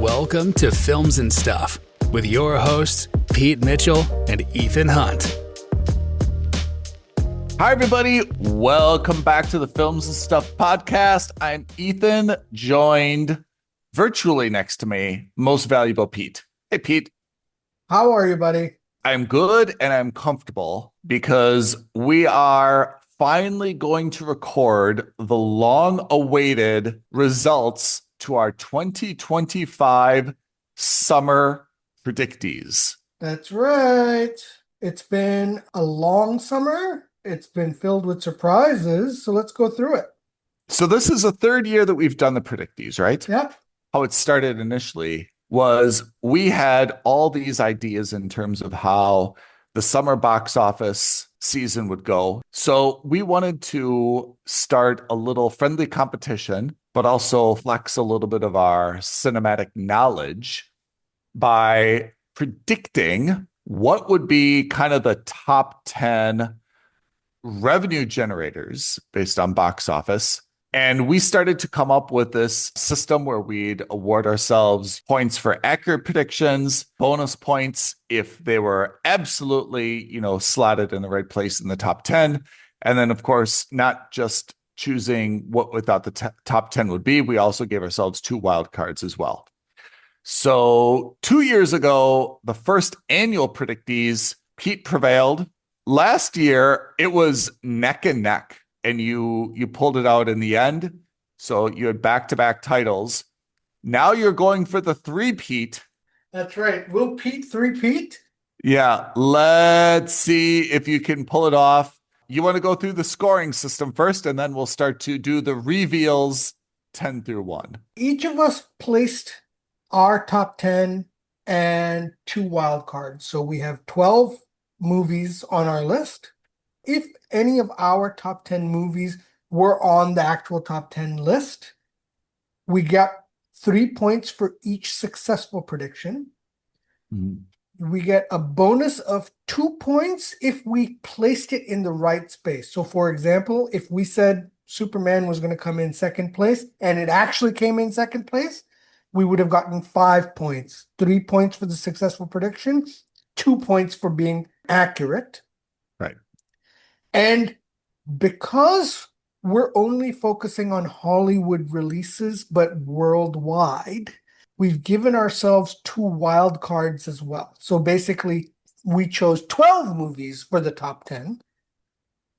Welcome to Films and Stuff with your hosts, Pete Mitchell and Ethan Hunt. Hi, everybody. Welcome back to the Films and Stuff podcast. I'm Ethan, joined virtually next to me, most valuable Pete. Hey, Pete. How are you, buddy? I'm good and I'm comfortable because we are finally going to record the long-awaited results to our 2025 summer predictees. That's right. It's been a long summer. It's been filled with surprises. So let's go through it. So this is the third year that we've done the predictees, right? Yep. How it started initially was we had all these ideas in terms of how the summer box office season would go. So we wanted to start a little friendly competition, but also flex a little bit of our cinematic knowledge by predicting what would be kind of the top 10 revenue generators based on box office. And we started to come up with this system where we'd award ourselves points for accurate predictions, bonus points if they were absolutely, slotted in the right place in the top 10. And then, of course, not just choosing what we thought the top 10 would be, we also gave ourselves 2 wild cards as well. So 2 years ago, the first annual predictees, Pete prevailed. Last year, it was neck and neck. And you pulled it out in the end. So you had back-to-back titles. Now you're going for the three-peat. That's right. Will Pete three-peat? Yeah, let's see if you can pull it off. You want to go through the scoring system first, and then we'll start to do the reveals 10 through 1. Each of us placed our top 10 and 2 wild cards. So we have 12 movies on our list. If any of our top 10 movies were on the actual top 10 list, we got 3 points for each successful prediction. Mm-hmm. We get a bonus of 2 points if we placed it in the right space. So, for example, if we said Superman was going to come in second place and it actually came in second place, we would have gotten 5 points. 3 points for the successful prediction, 2 points for being accurate. Right. And because we're only focusing on Hollywood releases, but worldwide, we've given ourselves 2 wild cards as well. So basically, we chose 12 movies for the top 10.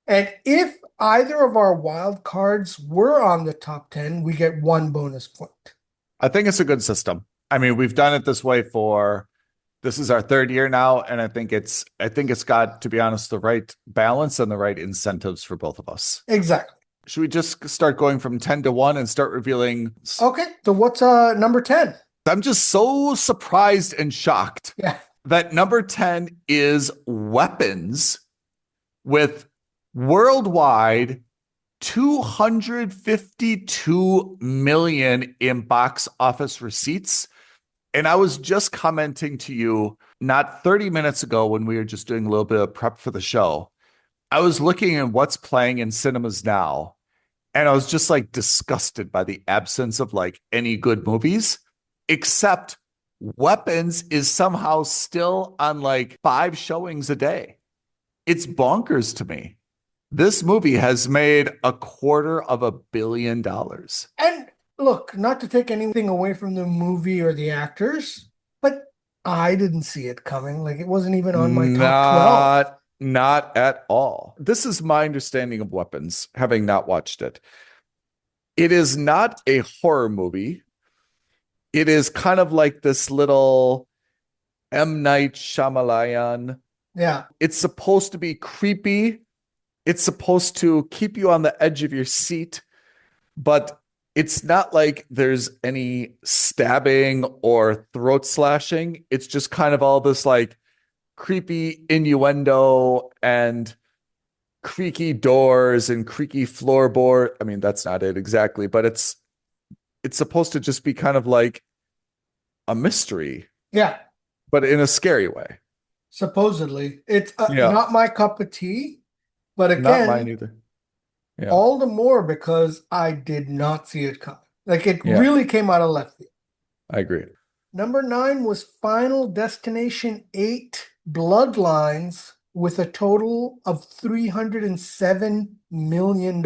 And if either of our wild cards were on the top 10, we get 1 bonus point. I think it's a good system. I mean, we've done it this way this is our third year now, and I think it's got, to be honest, the right balance and the right incentives for both of us. Exactly. Should we just start going from 10 to 1 and start revealing? Okay. So what's number 10? I'm just so surprised and shocked that number 10 is Weapons with worldwide 252 million in box office receipts. And I was just commenting to you not 30 minutes ago when we were just doing a little bit of prep for the show. I was looking at what's playing in cinemas now, and I was just like disgusted by the absence of like any good movies, except Weapons is somehow still on like 5 showings a day. It's bonkers to me. This movie has made $250 million. And look, not to take anything away from the movie or the actors, but I didn't see it coming. Like, it wasn't even on my top 12. Not at all. This is my understanding of Weapons, having not watched it. It is not a horror movie. It is kind of like this little M. Night Shyamalan. Yeah. It's supposed to be creepy. It's supposed to keep you on the edge of your seat, but it's not like there's any stabbing or throat slashing. It's just kind of all this like creepy innuendo and creaky doors and creaky floorboard. I mean, that's not it exactly, but it's supposed to just be kind of like a mystery. Yeah. But in a scary way. Supposedly. It's not my cup of tea, but again, not mine either. Yeah. All the more because I did not see it coming. Like, it really came out of left field. I agree. Number 9 was Final Destination 8 Bloodlines with a total of $307 million.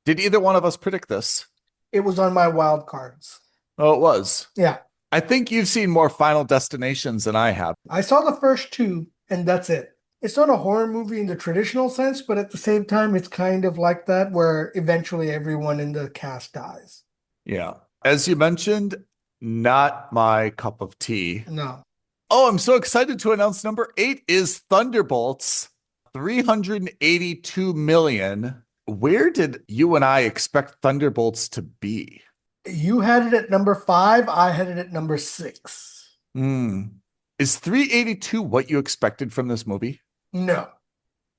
Did either one of us predict this? It was on my wild cards. Oh, it was. Yeah. I think you've seen more Final Destinations than I have. I saw the first 2, and that's it. It's not a horror movie in the traditional sense, but at the same time, it's kind of like that where eventually everyone in the cast dies. Yeah. As you mentioned, not my cup of tea. No. Oh, I'm so excited to announce number 8 is Thunderbolts, 382 million. Where did you and I expect Thunderbolts to be? You had it at number 5. I had it at number 6. Is 382 what you expected from this movie? No.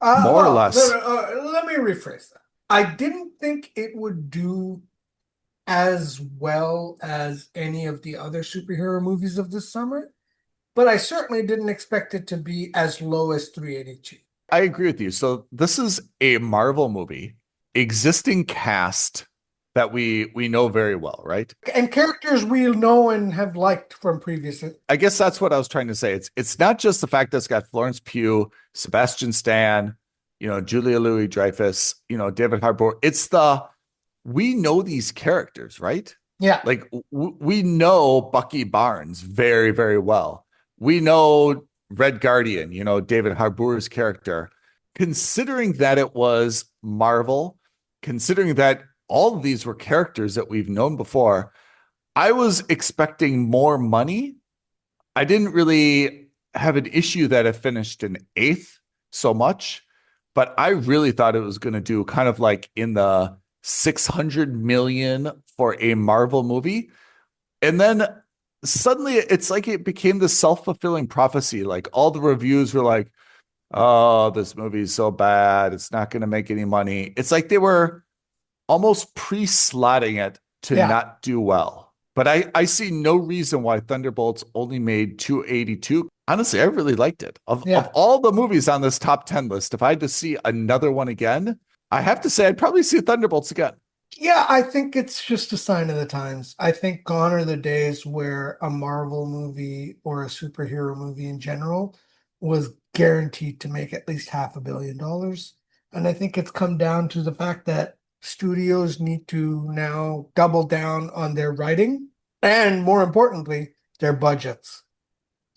More or less. Let me rephrase that. I didn't think it would do as well as any of the other superhero movies of this summer, but I certainly didn't expect it to be as low as 382. I agree with you. So this is a Marvel movie, existing cast that we know very well, right? And characters we know and have liked from previous. I guess that's what I was trying to say. It's not just the fact that it's got Florence Pugh, Sebastian Stan, Julia Louis-Dreyfus, David Harbour. It's we know these characters, right? Yeah. Like we know Bucky Barnes very, very well. We know Red Guardian, David Harbour's character. Considering that it was Marvel, considering that all of these were characters that we've known before, I was expecting more money. I didn't really have an issue that it finished in 8th so much, but I really thought it was going to do kind of like in the 600 million for a Marvel movie. And then suddenly it's like it became this self-fulfilling prophecy. Like all the reviews were like, oh, this movie is so bad. It's not going to make any money. It's like they were almost pre-slotting it to not do well. But I see no reason why Thunderbolts only made 282. Honestly, I really liked it. Of all the movies on this top 10 list, if I had to see another one again, I have to say I'd probably see Thunderbolts again. Yeah, I think it's just a sign of the times. I think gone are the days where a Marvel movie or a superhero movie in general was guaranteed to make at least $500 million. And I think it's come down to the fact that studios need to now double down on their writing and, more importantly, their budgets.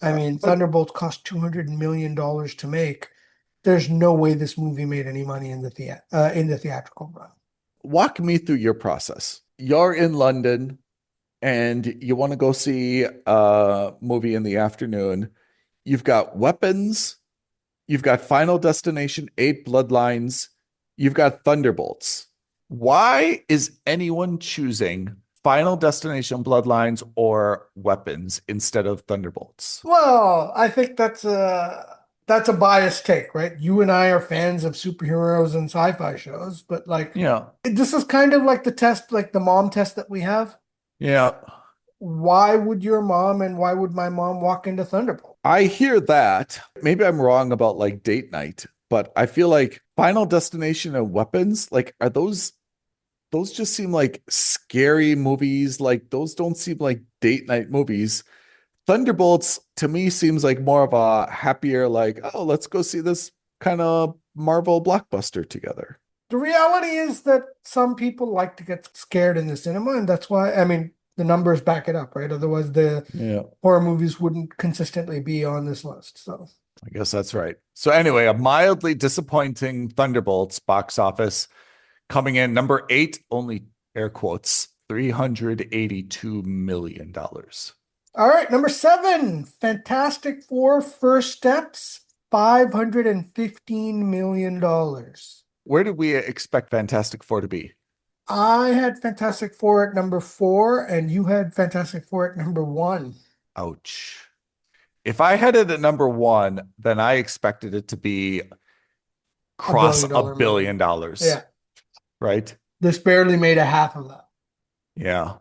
I mean, Thunderbolts cost $200 million to make. There's no way this movie made any money in the theatrical run. Walk me through your process. You're in London and you want to go see a movie in the afternoon. You've got Weapons. You've got Final Destination 8 Bloodlines. You've got Thunderbolts. Why is anyone choosing Final Destination Bloodlines or Weapons instead of Thunderbolts? Well, I think that's a biased take, right? You and I are fans of superheroes and sci-fi shows, but this is kind of like the test, like the mom test that we have. Yeah. Why would your mom and why would my mom walk into Thunderbolt? I hear that. Maybe I'm wrong about like date night, but I feel like Final Destination and Weapons, like, are those just seem like scary movies. Like those don't seem like date night movies. Thunderbolts to me seems like more of a happier, like, oh, let's go see this kind of Marvel blockbuster together. The reality is that some people like to get scared in the cinema, and that's why, I mean, the numbers back it up, right? Otherwise, the horror movies wouldn't consistently be on this list. So I guess that's right. So anyway, a mildly disappointing Thunderbolts box office. Coming in number 8, only air quotes, $382 million. All right, number 7, Fantastic Four First Steps, $515 million. Where did we expect Fantastic Four to be? I had Fantastic Four at number 4, and you had Fantastic Four at number 1. Ouch. If I had it at number 1, then I expected it to be cross $1 billion. Yeah. Right? This barely made a half of that. Yeah.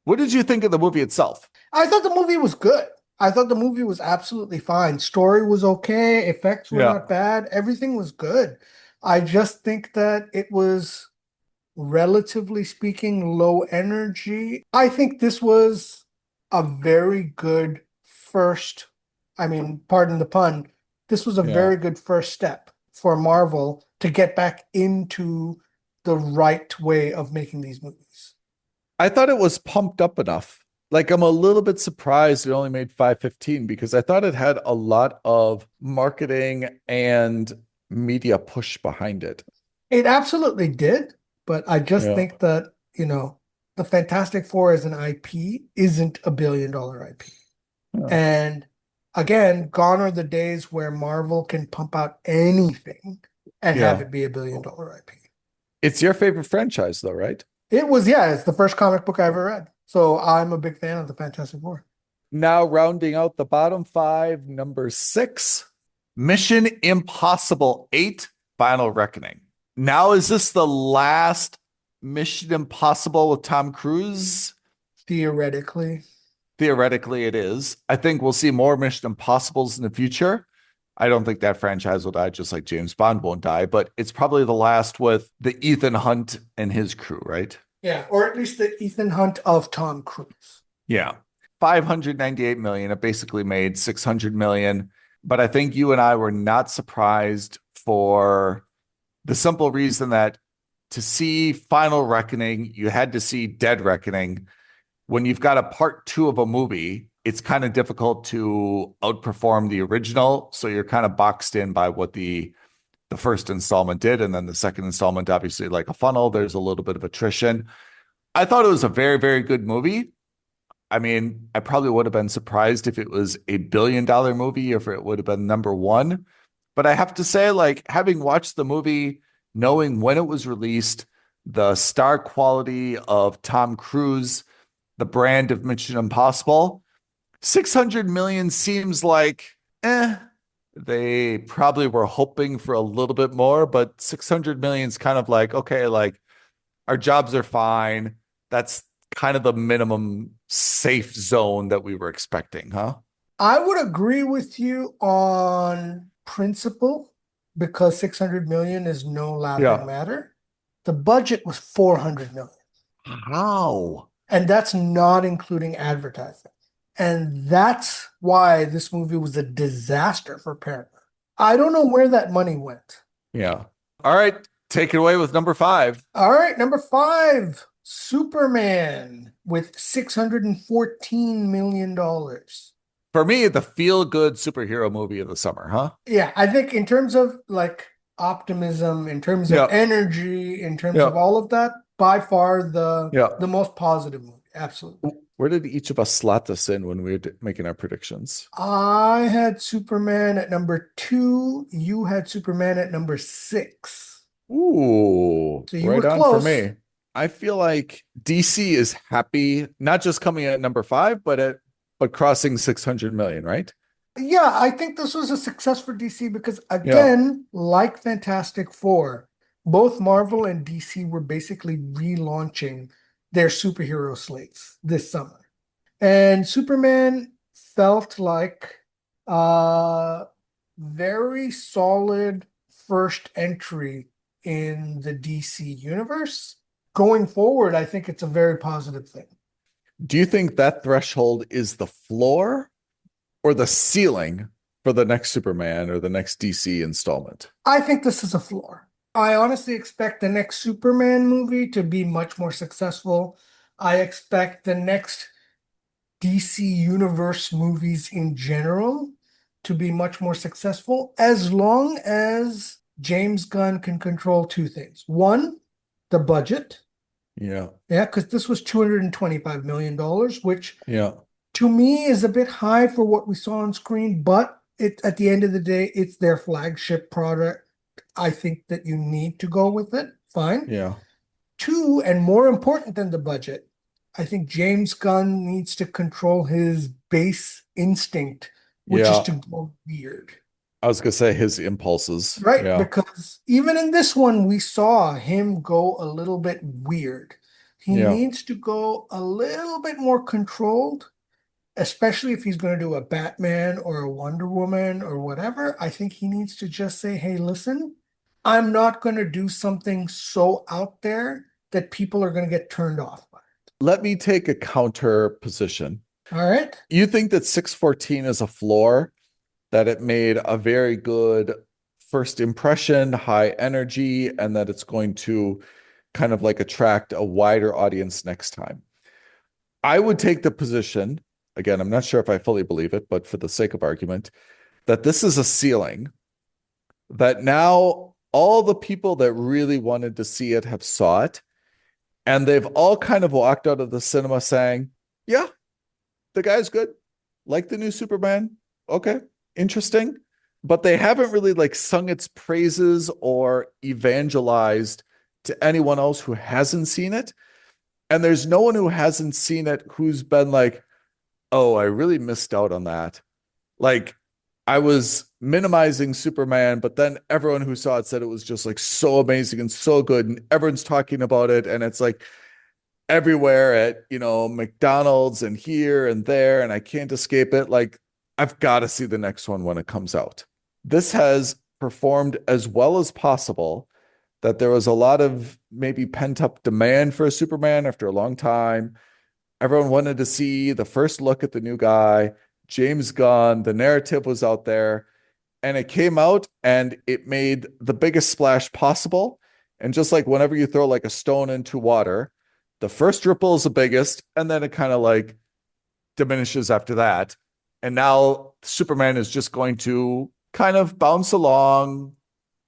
What did you think of the movie itself? I thought the movie was good. I thought the movie was absolutely fine. Story was okay. Effects were not bad. Everything was good. I just think that it was, relatively speaking, low energy. I think this was a very good first, I mean, pardon the pun, this was a Yeah. very good first step for Marvel to get back into the right way of making these movies. I thought it was pumped up enough. Like I'm a little bit surprised it only made 515 because I thought it had a lot of marketing and media push behind it. It absolutely did, but I just Yeah. think that, the Fantastic Four as an IP isn't a billion-dollar IP. Yeah. And again, gone are the days where Marvel can pump out anything and have Yeah. it be a billion-dollar IP. It's your favorite franchise though, right? It was, yeah, it's the first comic book I ever read. So I'm a big fan of the Fantastic Four. Now rounding out the bottom five, number six, Mission Impossible 8 Final Reckoning. Now, is this the last Mission Impossible with Tom Cruise? Theoretically. Theoretically, it is. I think we'll see more Mission Impossibles in the future. I don't think that franchise will die, just like James Bond won't die, but it's probably the last with the Ethan Hunt and his crew, right? Yeah, or at least the Ethan Hunt of Tom Cruise. Yeah. 598 million. It basically made 600 million. But I think you and I were not surprised for the simple reason that to see Final Reckoning, you had to see Dead Reckoning. When you've got a part two of a movie, it's kind of difficult to outperform the original. So you're kind of boxed in by what the first installment did. And then the second installment, obviously, like a funnel, there's a little bit of attrition. I thought it was a very, very good movie. I mean, I probably would have been surprised if it was $1 billion movie or if it would have been number one. But I have to say, like, having watched the movie, knowing when it was released, the star quality of Tom Cruise, the brand of Mission Impossible, 600 million seems like, they probably were hoping for a little bit more, but 600 million is kind of like, okay, like our jobs are fine. That's kind of the minimum safe zone that we were expecting, huh? I would agree with you on principle because 600 million is no laughing Yeah. matter. The budget was 400 million, How? and that's not including advertising. And that's why this movie was a disaster for Paramount. I don't know where that money went. Yeah. All right. Take it away with number five. All right, number five, Superman with $614 million. For me, the feel-good superhero movie of the summer, huh? Yeah, I think in terms of like optimism, in terms of Yeah. energy, in terms Yeah. of all of that, by far the Yeah. the most positive movie. Absolutely. Where did each of us slot this in when we were making our predictions? I had Superman at number two. You had Superman at number six. Ooh, So you right were on for close. me. I feel like DC is happy, not just coming at number five, but crossing 600 million, right? Yeah, I think this was a success for DC because, Yeah. again, like Fantastic Four, both Marvel and DC were basically relaunching their superhero slates this summer. And Superman felt like a very solid first entry in the DC universe. Going forward, I think it's a very positive thing. Do you think that threshold is the floor or the ceiling for the next Superman or the next DC installment? I think this is a floor. I honestly expect the next Superman movie to be much more successful. I expect the next DC Universe movies in general to be much more successful as long as James Gunn can control two things. One, the budget. Yeah. Yeah, because this was $225 million, which Yeah. to me is a bit high for what we saw on screen, but at the end of the day, it's their flagship product. I think that you need to go with it. Fine. Yeah. Two, and more important than the budget, I think James Gunn needs to control his base instinct, which is Yeah. to go weird. I was gonna say his impulses. Right? Yeah. Because even in this one, we saw him go a little bit weird. He Yeah. needs to go a little bit more controlled, especially if he's going to do a Batman or a Wonder Woman or whatever. I think he needs to just say, hey, listen, I'm not going to do something so out there that people are going to get turned off by. Let me take a counter position. All right. You think that 614 is a floor, that it made a very good first impression, high energy, and that it's going to kind of like attract a wider audience next time. I would take the position, again, I'm not sure if I fully believe it, but for the sake of argument, that this is a ceiling, that now all the people that really wanted to see it have saw it, and they've all kind of walked out of the cinema saying, yeah, the guy's good. Like the new Superman. Okay, interesting. But they haven't really like sung its praises or evangelized to anyone else who hasn't seen it. And there's no one who hasn't seen it who's been like, oh, I really missed out on that. Like, I was minimizing Superman, but then everyone who saw it said it was just like so amazing and so good. And everyone's talking about it. And it's like everywhere at, McDonald's and here and there. And I can't escape it. Like, I've got to see the next one when it comes out. This has performed as well as possible, that there was a lot of maybe pent up demand for a Superman after a long time. Everyone wanted to see the first look at the new guy, James Gunn. The narrative was out there, and it came out and it made the biggest splash possible. And just like whenever you throw like a stone into water, the first ripple is the biggest, and then it kind of like diminishes after that. And now Superman is just going to kind of bounce along,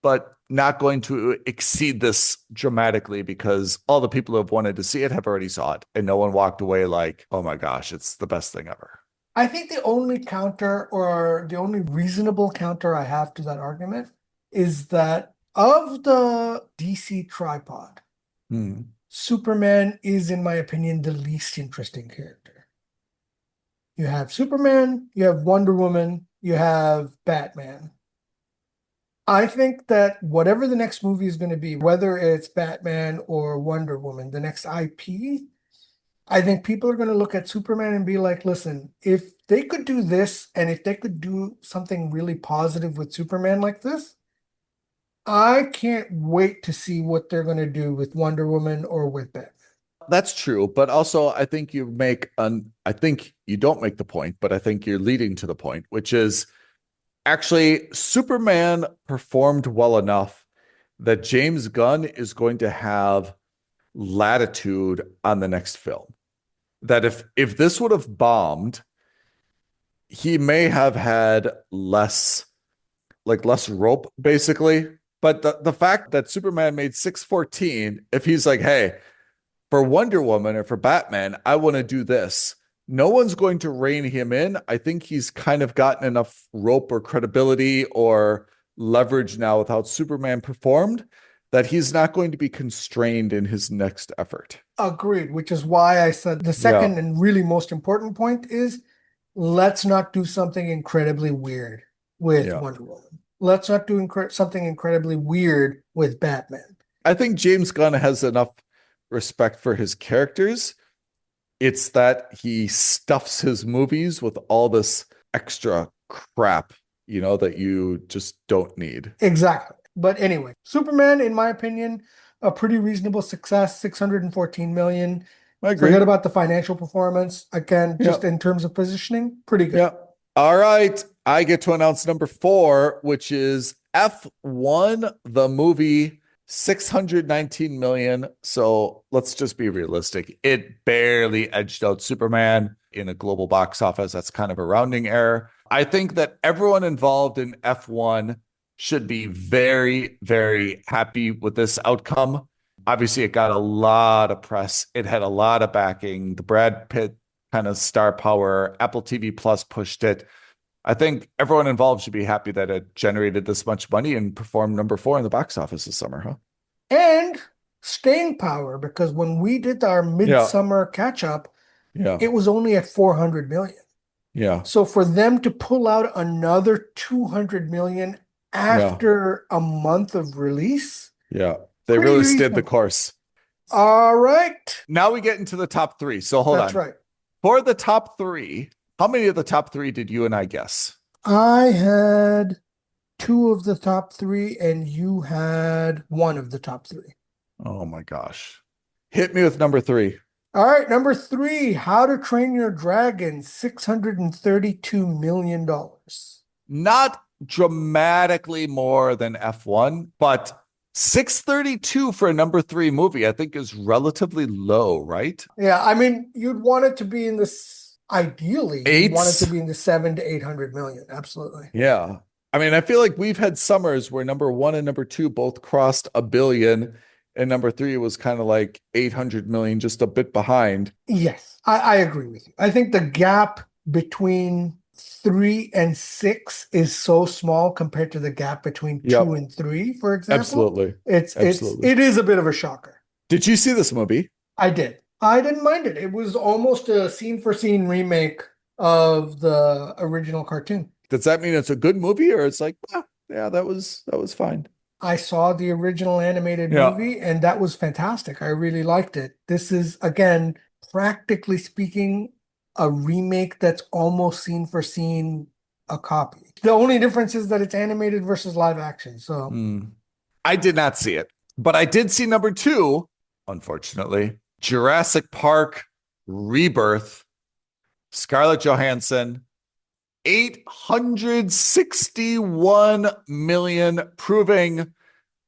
but not going to exceed this dramatically, because all the people who have wanted to see it have already saw it, and no one walked away like, oh my gosh, it's the best thing ever. I think the only counter, or the only reasonable counter I have to that argument, is that of the DC tripod, Superman is, in my opinion, the least interesting character. You have Superman, you have Wonder Woman, you have Batman. I think that whatever the next movie is going to be, whether it's Batman or Wonder Woman, the next IP, I think people are going to look at Superman and be like, listen, if they could do this, and if they could do something really positive with Superman like this, I can't wait to see what they're going to do with Wonder Woman or with Batman. That's true, but also I think I think you don't make the point, but I think you're leading to the point, which is actually Superman performed well enough that James Gunn is going to have latitude on the next film. That if this would have bombed, he may have had less rope, basically. But the fact that Superman made 614, if he's like, hey, for Wonder Woman or for Batman, I want to do this, no one's going to rein him in. I think he's kind of gotten enough rope or credibility or leverage now with how Superman performed, that he's not going to be constrained in his next effort. Agreed, which is why I said the second and really most important point is, let's not do something incredibly weird with Wonder Woman. Let's not do something incredibly weird with Batman. I think James Gunn has enough respect for his characters. It's that he stuffs his movies with all this extra crap, that you just don't need. Exactly. But anyway, Superman, in my opinion, a pretty reasonable success, 614 million. I agree. Forget about the financial performance. Again, just in terms of positioning, pretty good. Yeah. All right. I get to announce number 4, which is F1, the movie, 619 million. So let's just be realistic. It barely edged out Superman in a global box office. That's kind of a rounding error. I think that everyone involved in F1 should be very, very happy with this outcome. Obviously, it got a lot of press. It had a lot of backing. The Brad Pitt kind of star power. Apple TV Plus pushed it. I think everyone involved should be happy that it generated this much money and performed number 4 in the box office this summer, huh? And staying power, because when we did our midsummer catch-up, it was only at 400 million. Yeah. So for them to pull out another 200 million after a month of release, they really stayed the course. All right. Now we get into the top 3. So hold on. That's right. For the top 3, how many of the top 3 did you and I guess? I had 2 of the top 3, and you had 1 of the top 3. Oh my gosh. Hit me with number 3. All right, number three, How to Train Your Dragon, $632 million. Not dramatically more than F1, but 632 for a number three movie, I think is relatively low, right? Yeah, I mean, you'd want it to be in this, ideally, you'd want it to Eights? be in the 700 to 800 million. Absolutely. Yeah. I mean, I feel like we've had summers where number one and number two both crossed a billion, and number three was kind of like 800 million, just a bit behind. Yes, I agree with you. I think the gap between three and six is so small compared to the gap between two Yep. and three, for example. Absolutely. It's Absolutely. it is a bit of a shocker. Did you see this movie? I did. I didn't mind it. It was almost a scene for scene remake of the original cartoon. Does that mean it's a good movie or it's like, yeah, that was fine. I saw the original animated Yeah. movie and that was fantastic. I really liked it. This is, again, practically speaking, a remake that's almost scene for scene a copy. The only difference is that it's animated versus live action. So I did not see it, but I did see number two, unfortunately, Jurassic Park Rebirth, Scarlett Johansson, 861 million, proving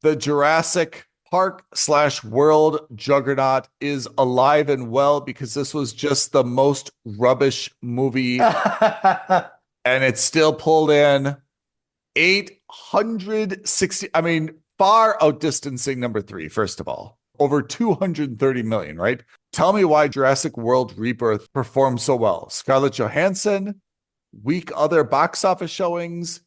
the Jurassic Park / World juggernaut is alive and well, because this was just the most rubbish movie and it still pulled in 860. I mean, far outdistancing number three, first of all. Over 230 million, right? Tell me why Jurassic World Rebirth performed so well. Scarlett Johansson, weak other box office showings.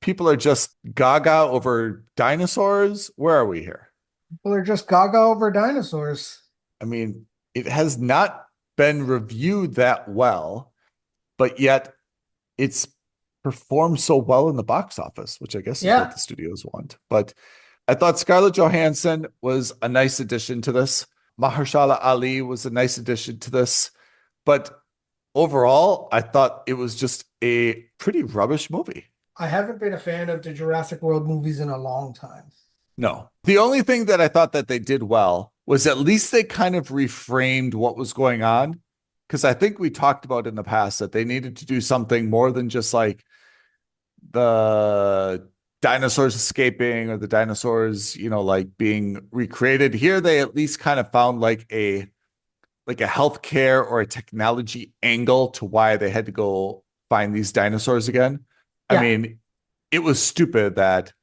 People are just gaga over dinosaurs. Where are we here? People are just gaga over dinosaurs. I mean, it has not been reviewed that well, but yet it's performed so well in the box office, which I guess is what the studios want. But I thought Scarlett Johansson was a nice addition to this. Mahershala Ali was a nice addition to this. But overall, I thought it was just a pretty rubbish movie. I haven't been a fan of the Jurassic World movies in a long time. No. The only thing that I thought that they did well was at least they kind of reframed what was going on. Because I think we talked about in the past that they needed to do something more than just like the dinosaurs escaping or the dinosaurs, like being recreated. Here, they at least kind of found like a healthcare or a technology angle to why they had to go find these dinosaurs again. Yeah. I mean, it was stupid that,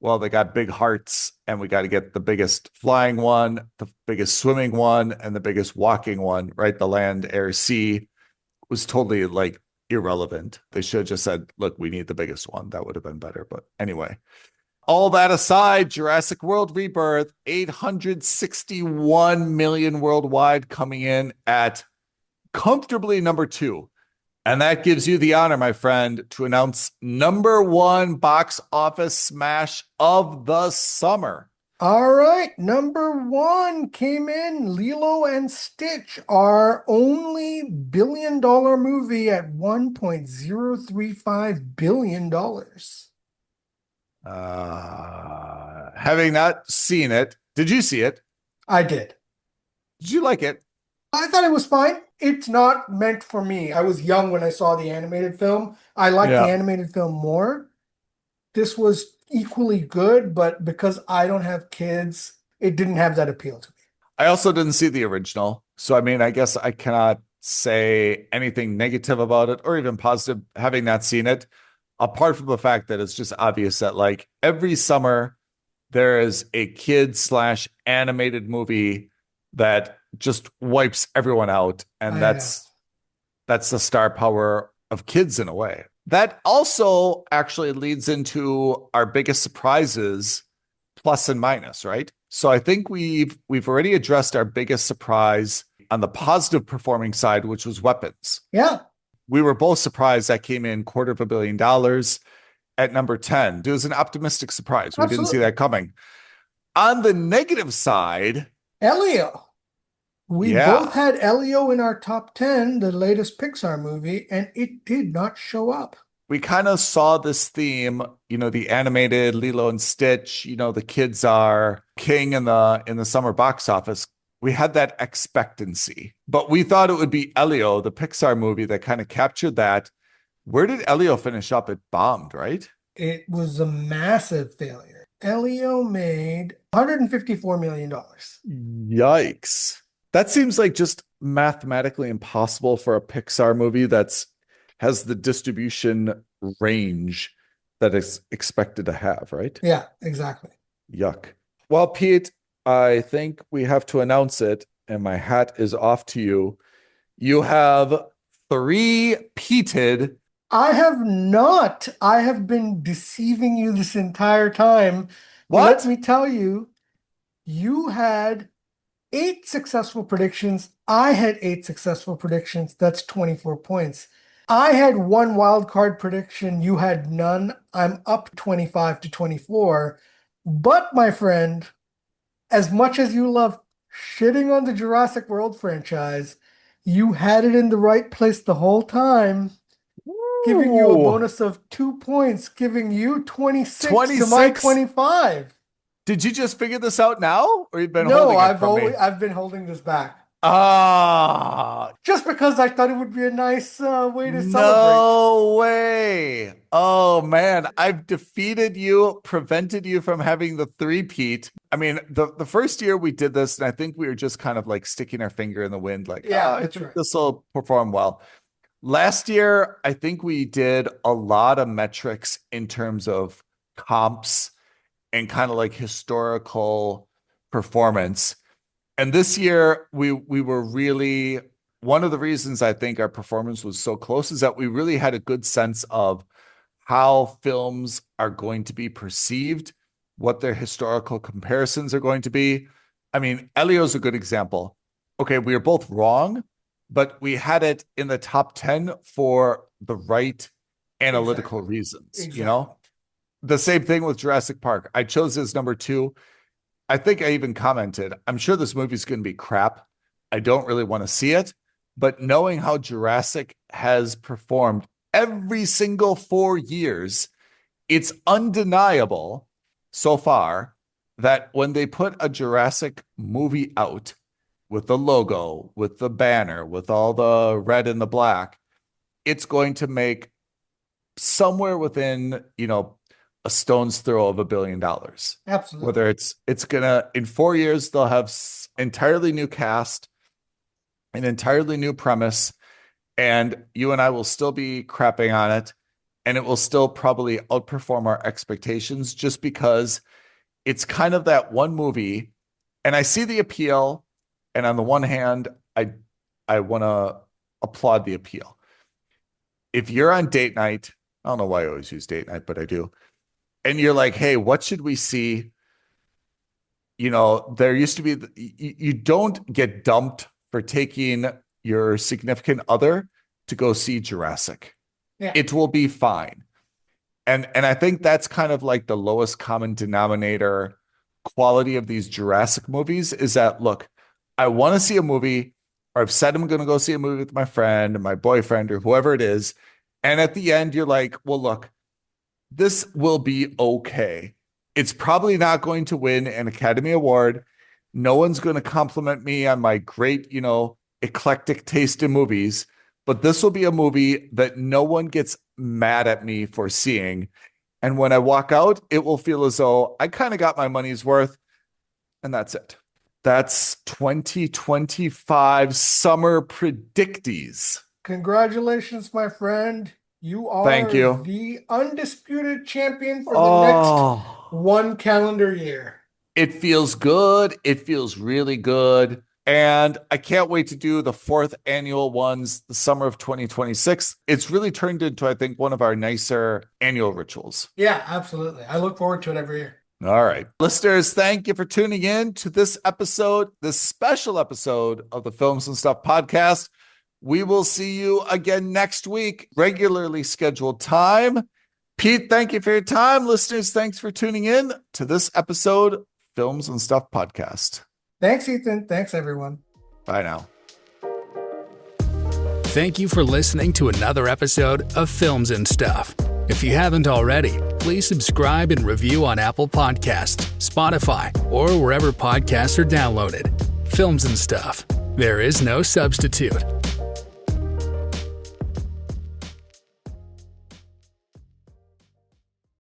well, they got big hearts and we got to get the biggest flying one, the biggest swimming one, and the biggest walking one, right? The land, air, sea was totally like irrelevant. They should have just said, look, we need the biggest one. That would have been better. But anyway, all that aside, Jurassic World Rebirth, 861 million worldwide, coming in at comfortably number two. And that gives you the honor, my friend, to announce number one box office smash of the summer. All right, number one came in Lilo and Stitch, our only billion-dollar movie at $1.035 billion. Having not seen it, did you see it? I did. Did you like it? I thought it was fine. It's not meant for me. I was young when I saw the animated film. I liked the animated film more. This was equally good, but because I don't have kids, it didn't have that appeal to me. I also didn't see the original. So, I mean, I guess I cannot say anything negative about it or even positive having not seen it, apart from the fact that it's just obvious that like every summer there is a kid / animated movie that just wipes everyone out. And that's the star power of kids in a way. That also actually leads into our biggest surprises, plus and minus, right? So I think we've already addressed our biggest surprise on the positive performing side, which was weapons. Yeah. We were both surprised that came in $250 million at number 10. It was an optimistic surprise. We didn't see that coming. On the negative side, Elio. We both had Elio in our top 10, the latest Pixar movie, and it did not show up. We kind of saw this theme, the animated Lilo and Stitch, the kids are king in the summer box office. we had that expectancy, but we thought it would be Elio, the Pixar movie that kind of captured that. Where did Elio finish up? It bombed, right? It was a massive failure. Elio made $154 million. Yikes. That seems like just mathematically impossible for a Pixar movie that's has the distribution range that it's expected to have, right? Yeah, exactly. Yuck. Well, Pete, I think we have to announce it, and my hat is off to you. You have three-peated. I have not. I have been deceiving you this entire time. What? Let me tell you, you had 8 successful predictions. I had 8 successful predictions. That's 24 points. I had 1 wild card prediction. You had none. I'm up 25 to 24. But my friend, as much as you love shitting on the Jurassic World franchise, you had it in the right place the whole time. Giving you a bonus of 2 points, giving you 26 to my 25. Did you just figure this out now, or you've been No, holding it from me? I've been holding this back. Just because I thought it would be a nice way to celebrate. No way. Oh man, I've defeated you, prevented you from having the three-peat. I mean, the first year we did this, and I think we were just kind of like sticking our finger in the wind, like, yeah, I think this will perform well. Last year, I think we did a lot of metrics in terms of comps and kind of like historical performance. And this year, we were really, one of the reasons I think our performance was so close is that we really had a good sense of how films are going to be perceived, what their historical comparisons are going to be. I mean, Elio's a good example. Okay, we were both wrong, but we had it in the top 10 for the right analytical reasons, you know? The same thing with Jurassic Park. I chose this number 2. I think I even commented, I'm sure this movie's going to be crap. I don't really want to see it. But knowing how Jurassic has performed every single 4 years, it's undeniable so far that when they put a Jurassic movie out with the logo, with the banner, with all the red and the black, it's going to make somewhere within, a stone's throw of $1 billion. Absolutely. Whether it's gonna, in 4 years, they'll have entirely new cast, an entirely new premise, and you and I will still be crapping on it, and it will still probably outperform our expectations just because it's kind of that one movie. And I see the appeal, and on the one hand, I want to applaud the appeal. If you're on date night, I don't know why I always use date night, but I do. And you're like, hey, what should we see? There used to be, you don't get dumped for taking your significant other to go see Jurassic. Yeah. It will be fine. And I think that's kind of like the lowest common denominator quality of these Jurassic movies is that, look, I want to see a movie, or I've said I'm going to go see a movie with my friend or my boyfriend or whoever it is. And at the end, you're like, well, look, this will be okay. It's probably not going to win an Academy Award. No one's going to compliment me on my great, eclectic taste in movies, but this will be a movie that no one gets mad at me for seeing. And when I walk out, it will feel as though I kind of got my money's worth, and that's it. That's 2025 Summer Predicties. Congratulations, my friend. You are Thank you. The undisputed champion for the next 1 calendar year. It feels good. It feels really good. And I can't wait to do the 4th annual ones, the summer of 2026. It's really turned into, I think, one of our nicer annual rituals. Yeah, absolutely. I look forward to it every year. All right. Listeners, thank you for tuning in to this episode, this special episode of the Films and Stuff podcast. We will see you again next week, regularly scheduled time. Pete, thank you for your time. Listeners, thanks for tuning in to this episode, Films and Stuff podcast. Thanks, Ethan. Thanks, everyone. Bye now. Thank you for listening to another episode of Films and Stuff. If you haven't already, please subscribe and review on Apple Podcasts, Spotify, or wherever podcasts are downloaded. Films and Stuff. There is no substitute.